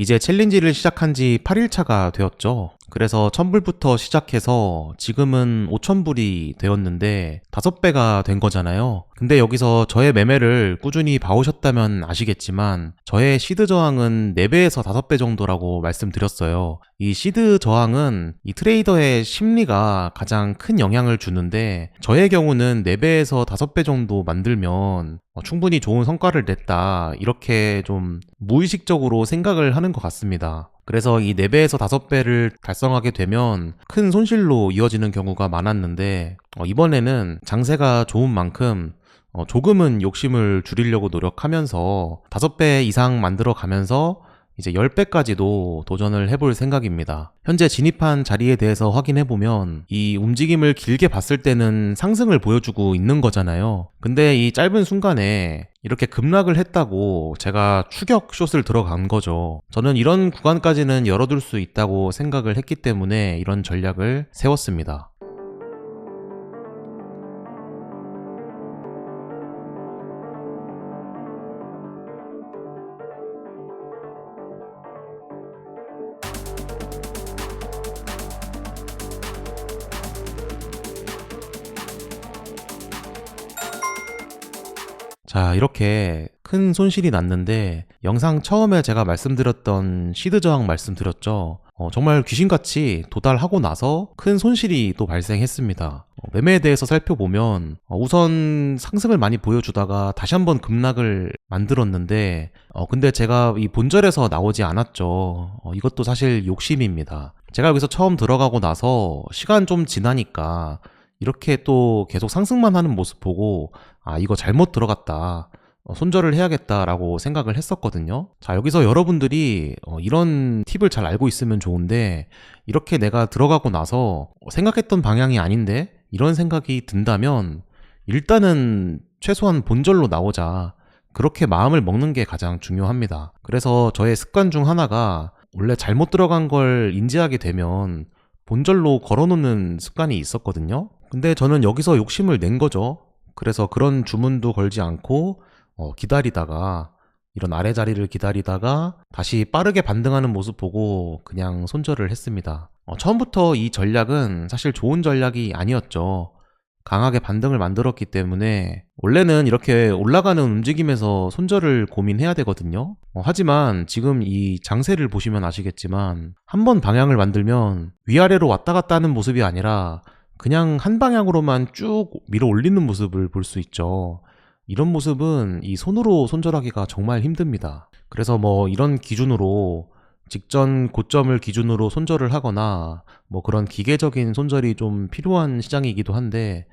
이제 챌린지를 시작한 지 8일차가 되었죠. 그래서 1000불부터 시작해서 지금은 5000불이 되었는데 5배가 된 거잖아요. 근데 여기서 저의 매매를 꾸준히 봐오셨다면 아시겠지만 저의 시드 저항은 4배에서 5배 정도라고 말씀드렸어요. 이 시드 저항은 이 트레이더의 심리가 가장 큰 영향을 주는데 저의 경우는 4배에서 5배 정도 만들면 충분히 좋은 성과를 냈다, 이렇게 좀 무의식적으로 생각을 하는 것 같습니다. 그래서 이 4배에서 5배를 달성하게 되면 큰 손실로 이어지는 경우가 많았는데 이번에는 장세가 좋은 만큼 조금은 욕심을 줄이려고 노력하면서 5배 이상 만들어 가면서 이제 10배까지도 도전을 해볼 생각입니다. 현재 진입한 자리에 대해서 확인해보면 이 움직임을 길게 봤을 때는 상승을 보여주고 있는 거잖아요. 근데 이 짧은 순간에 이렇게 급락을 했다고 제가 추격 숏을 들어간 거죠. 저는 이런 구간까지는 열어둘 수 있다고 생각을 했기 때문에 이런 전략을 세웠습니다. 자, 이렇게 큰 손실이 났는데 영상 처음에 제가 말씀드렸던 시드 저항 말씀드렸죠. 정말 귀신같이 도달하고 나서 큰 손실이 또 발생했습니다. 매매에 대해서 살펴보면 우선 상승을 많이 보여주다가 다시 한번 급락을 만들었는데 근데 제가 이 본절에서 나오지 않았죠. 이것도 사실 욕심입니다. 제가 여기서 처음 들어가고 나서 시간 좀 지나니까 이렇게 또 계속 상승만 하는 모습 보고 이거 잘못 들어갔다, 손절을 해야겠다라고 생각을 했었거든요. 자, 여기서 여러분들이 이런 팁을 잘 알고 있으면 좋은데, 이렇게 내가 들어가고 나서 생각했던 방향이 아닌데 이런 생각이 든다면 일단은 최소한 본절로 나오자, 그렇게 마음을 먹는 게 가장 중요합니다. 그래서 저의 습관 중 하나가 원래 잘못 들어간 걸 인지하게 되면 본절로 걸어놓는 습관이 있었거든요. 근데 저는 여기서 욕심을 낸 거죠. 그래서 그런 주문도 걸지 않고 기다리다가, 이런 아래 자리를 기다리다가 다시 빠르게 반등하는 모습 보고 그냥 손절을 했습니다. 처음부터 이 전략은 사실 좋은 전략이 아니었죠. 강하게 반등을 만들었기 때문에 원래는 이렇게 올라가는 움직임에서 손절을 고민해야 되거든요. 하지만 지금 이 장세를 보시면 아시겠지만 한번 방향을 만들면 위아래로 왔다 갔다 하는 모습이 아니라 그냥 한 방향으로만 쭉 밀어 올리는 모습을 볼 수 있죠. 이런 모습은 이 손으로 손절하기가 정말 힘듭니다. 그래서 이런 기준으로 직전 고점을 기준으로 손절을 하거나 그런 기계적인 손절이 좀 필요한 시장이기도 한데,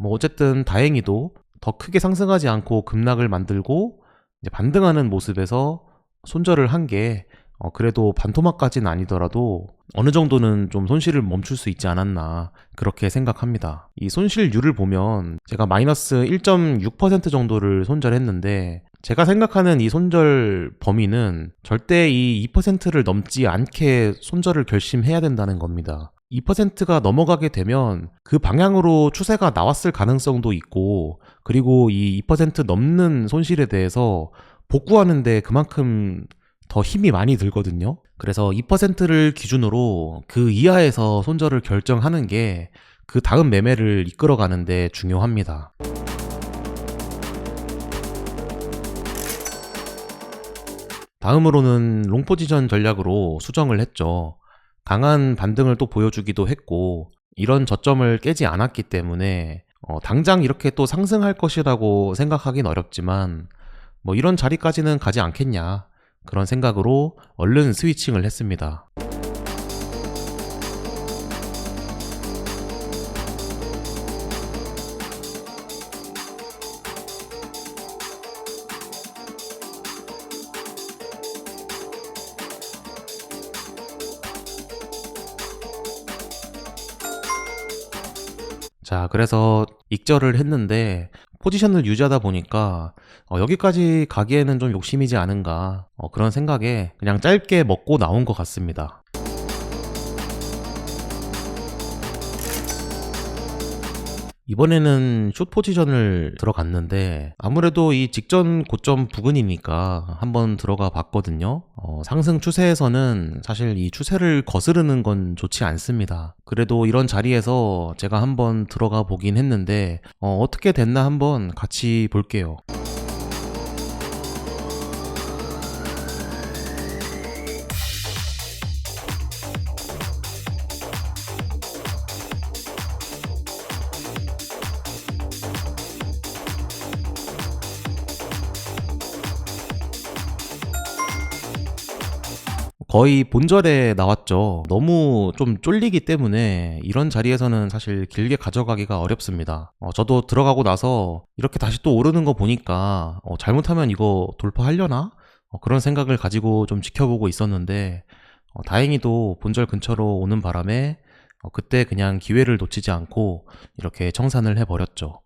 어쨌든 다행히도 더 크게 상승하지 않고 급락을 만들고 이제 반등하는 모습에서 손절을 한 게 그래도 반토막까지는 아니더라도 어느 정도는 좀 손실을 멈출 수 있지 않았나, 그렇게 생각합니다. 이 손실률을 보면 제가 마이너스 1.6% 정도를 손절했는데, 제가 생각하는 이 손절 범위는 절대 이 2%를 넘지 않게 손절을 결심해야 된다는 겁니다. 2%가 넘어가게 되면 그 방향으로 추세가 나왔을 가능성도 있고, 그리고 이 2% 넘는 손실에 대해서 복구하는데 그만큼 더 힘이 많이 들거든요. 그래서 2%를 기준으로 그 이하에서 손절을 결정하는 게 그 다음 매매를 이끌어가는데 중요합니다. 다음으로는 롱포지션 전략으로 수정을 했죠. 강한 반등을 또 보여주기도 했고, 이런 저점을 깨지 않았기 때문에 당장 이렇게 또 상승할 것이라고 생각하긴 어렵지만 이런 자리까지는 가지 않겠냐, 그런 생각으로 얼른 스위칭을 했습니다. 자, 그래서 익절을 했는데 포지션을 유지하다 보니까 여기까지 가기에는 좀 욕심이지 않은가, 그런 생각에 그냥 짧게 먹고 나온 것 같습니다. 이번에는 숏 포지션을 들어갔는데 아무래도 이 직전 고점 부근이니까 한번 들어가 봤거든요. 상승 추세에서는 사실 이 추세를 거스르는 건 좋지 않습니다. 그래도 이런 자리에서 제가 한번 들어가 보긴 했는데 어떻게 됐나 한번 같이 볼게요. 거의 본절에 나왔죠. 너무 좀 쫄리기 때문에 이런 자리에서는 사실 길게 가져가기가 어렵습니다. 저도 들어가고 나서 이렇게 다시 또 오르는 거 보니까 잘못하면 이거 돌파하려나? 그런 생각을 가지고 좀 지켜보고 있었는데 다행히도 본절 근처로 오는 바람에 그때 그냥 기회를 놓치지 않고 이렇게 청산을 해버렸죠.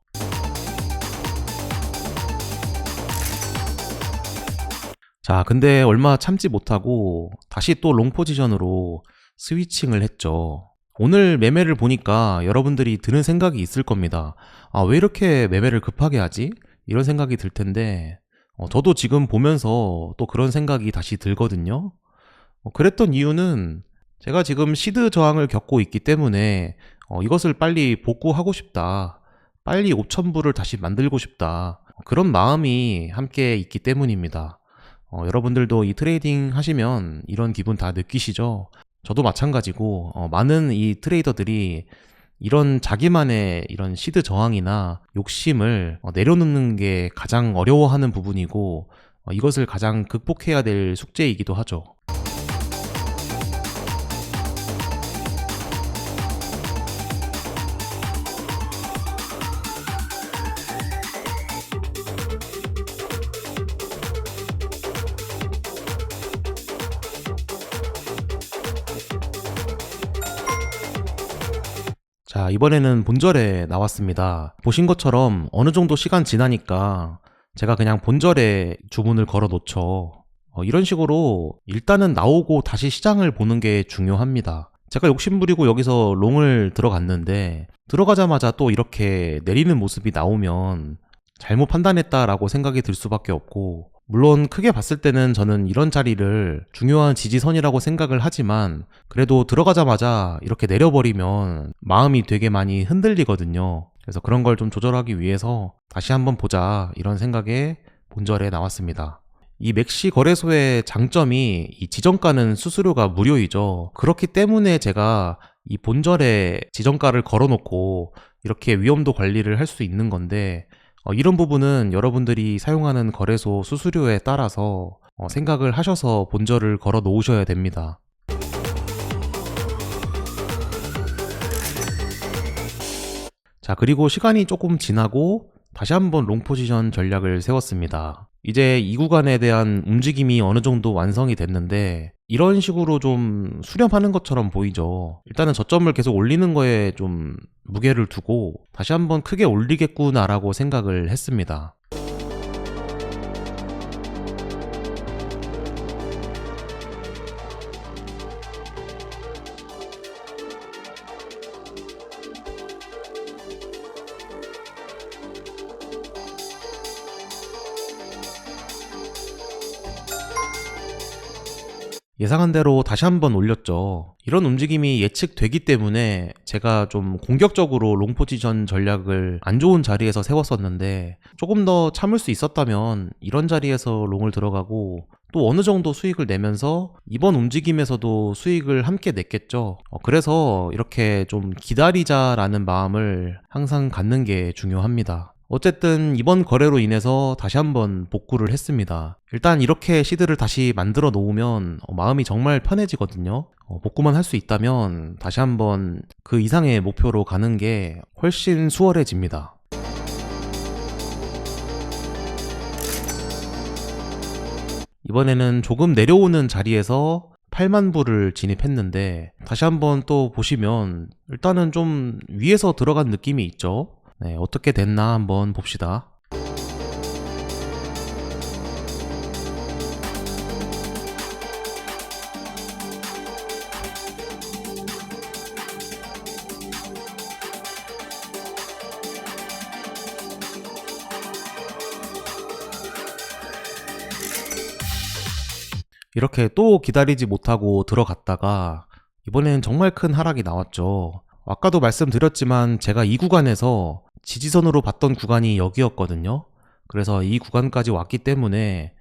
자, 근데 얼마 참지 못하고 다시 또 롱 포지션으로 스위칭을 했죠. 오늘 매매를 보니까 여러분들이 드는 생각이 있을 겁니다. 아, 왜 이렇게 매매를 급하게 하지? 이런 생각이 들 텐데, 저도 지금 보면서 또 그런 생각이 다시 들거든요. 그랬던 이유는 제가 지금 시드 저항을 겪고 있기 때문에 이것을 빨리 복구하고 싶다. 빨리 5,000불을 다시 만들고 싶다. 그런 마음이 함께 있기 때문입니다. 여러분들도 이 트레이딩 하시면 이런 기분 다 느끼시죠? 저도 마찬가지고 많은 이 트레이더들이 이런 자기만의 이런 시드 저항이나 욕심을 내려놓는 게 가장 어려워하는 부분이고 이것을 가장 극복해야 될 숙제이기도 하죠. 자, 이번에는 본절에 나왔습니다. 보신 것처럼 어느 정도 시간 지나니까 제가 그냥 본절에 주문을 걸어 놓죠. 이런 식으로 일단은 나오고 다시 시장을 보는 게 중요합니다. 제가 욕심부리고 여기서 롱을 들어갔는데 들어가자마자 또 이렇게 내리는 모습이 나오면 잘못 판단했다라고 생각이 들 수밖에 없고, 물론 크게 봤을 때는 저는 이런 자리를 중요한 지지선이라고 생각을 하지만 그래도 들어가자마자 이렇게 내려버리면 마음이 되게 많이 흔들리거든요. 그래서 그런 걸 좀 조절하기 위해서 다시 한번 보자 이런 생각에 본절에 나왔습니다. 이 맥시 거래소의 장점이 이 지정가는 수수료가 무료이죠. 그렇기 때문에 제가 이 본절에 지정가를 걸어놓고 이렇게 위험도 관리를 할 수 있는 건데, 이런 부분은 여러분들이 사용하는 거래소 수수료에 따라서 생각을 하셔서 본절을 걸어 놓으셔야 됩니다. 자, 그리고 시간이 조금 지나고 다시 한번 롱 포지션 전략을 세웠습니다. 이제 이 구간에 대한 움직임이 어느 정도 완성이 됐는데 이런 식으로 좀 수렴하는 것처럼 보이죠. 일단은 저점을 계속 올리는 거에 좀 무게를 두고 다시 한번 크게 올리겠구나라고 생각을 했습니다. 예상한 대로 다시 한번 올렸죠. 이런 움직임이 예측되기 때문에 제가 좀 공격적으로 롱 포지션 전략을 안 좋은 자리에서 세웠었는데, 조금 더 참을 수 있었다면 이런 자리에서 롱을 들어가고 또 어느 정도 수익을 내면서 이번 움직임에서도 수익을 함께 냈겠죠. 그래서 이렇게 좀 기다리자라는 마음을 항상 갖는 게 중요합니다. 어쨌든 이번 거래로 인해서 다시 한번 복구를 했습니다. 일단 이렇게 시드를 다시 만들어 놓으면 마음이 정말 편해지거든요. 복구만 할 수 있다면 다시 한번 그 이상의 목표로 가는 게 훨씬 수월해집니다. 이번에는 조금 내려오는 자리에서 8만 불을 진입했는데, 다시 한번 또 보시면 일단은 좀 위에서 들어간 느낌이 있죠. 네, 어떻게 됐나 한번 봅시다. 이렇게 또 기다리지 못하고 들어갔다가 이번엔 정말 큰 하락이 나왔죠. 아까도 말씀드렸지만 제가 이 구간에서 지지선으로 봤던 구간이 여기였거든요. 그래서 이 구간까지 왔기 때문에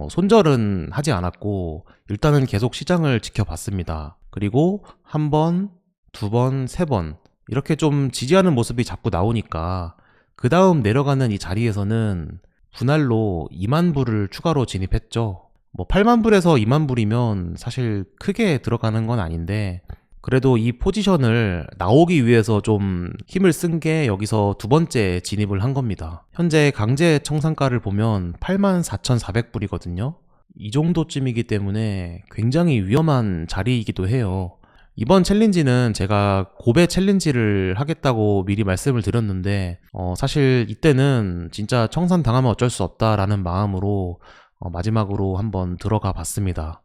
손절은 하지 않았고 일단은 계속 시장을 지켜봤습니다. 그리고 한 번, 두 번, 세 번 이렇게 좀 지지하는 모습이 자꾸 나오니까 그 다음 내려가는 이 자리에서는 분할로 2만 불을 추가로 진입했죠. 뭐 8만 불에서 2만 불이면 사실 크게 들어가는 건 아닌데 그래도 이 포지션을 나오기 위해서 좀 힘을 쓴 게 여기서 두 번째 진입을 한 겁니다. 현재 강제 청산가를 보면 84,400불이거든요. 이 정도쯤이기 때문에 굉장히 위험한 자리이기도 해요. 이번 챌린지는 제가 고배 챌린지를 하겠다고 미리 말씀을 드렸는데 사실 이때는 진짜 청산당하면 어쩔 수 없다라는 마음으로 마지막으로 한번 들어가 봤습니다.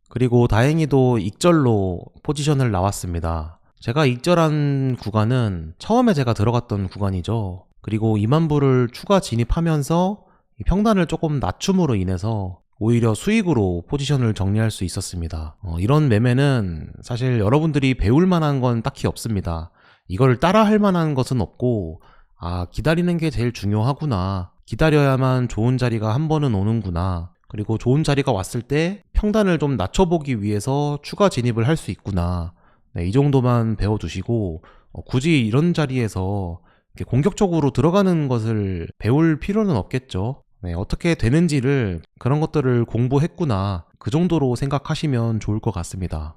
그리고 다행히도 익절로 포지션을 나왔습니다. 제가 익절한 구간은 처음에 제가 들어갔던 구간이죠. 그리고 2만 불을 추가 진입하면서 평단을 조금 낮춤으로 인해서 오히려 수익으로 포지션을 정리할 수 있었습니다. 이런 매매는 사실 여러분들이 배울 만한 건 딱히 없습니다. 이걸 따라 할 만한 것은 없고 기다리는 게 제일 중요하구나. 기다려야만 좋은 자리가 한 번은 오는구나. 그리고 좋은 자리가 왔을 때 평단을 좀 낮춰보기 위해서 추가 진입을 할 수 있구나. 네, 이 정도만 배워두시고 굳이 이런 자리에서 이렇게 공격적으로 들어가는 것을 배울 필요는 없겠죠. 네, 어떻게 되는지를 그런 것들을 공부했구나. 그 정도로 생각하시면 좋을 것 같습니다.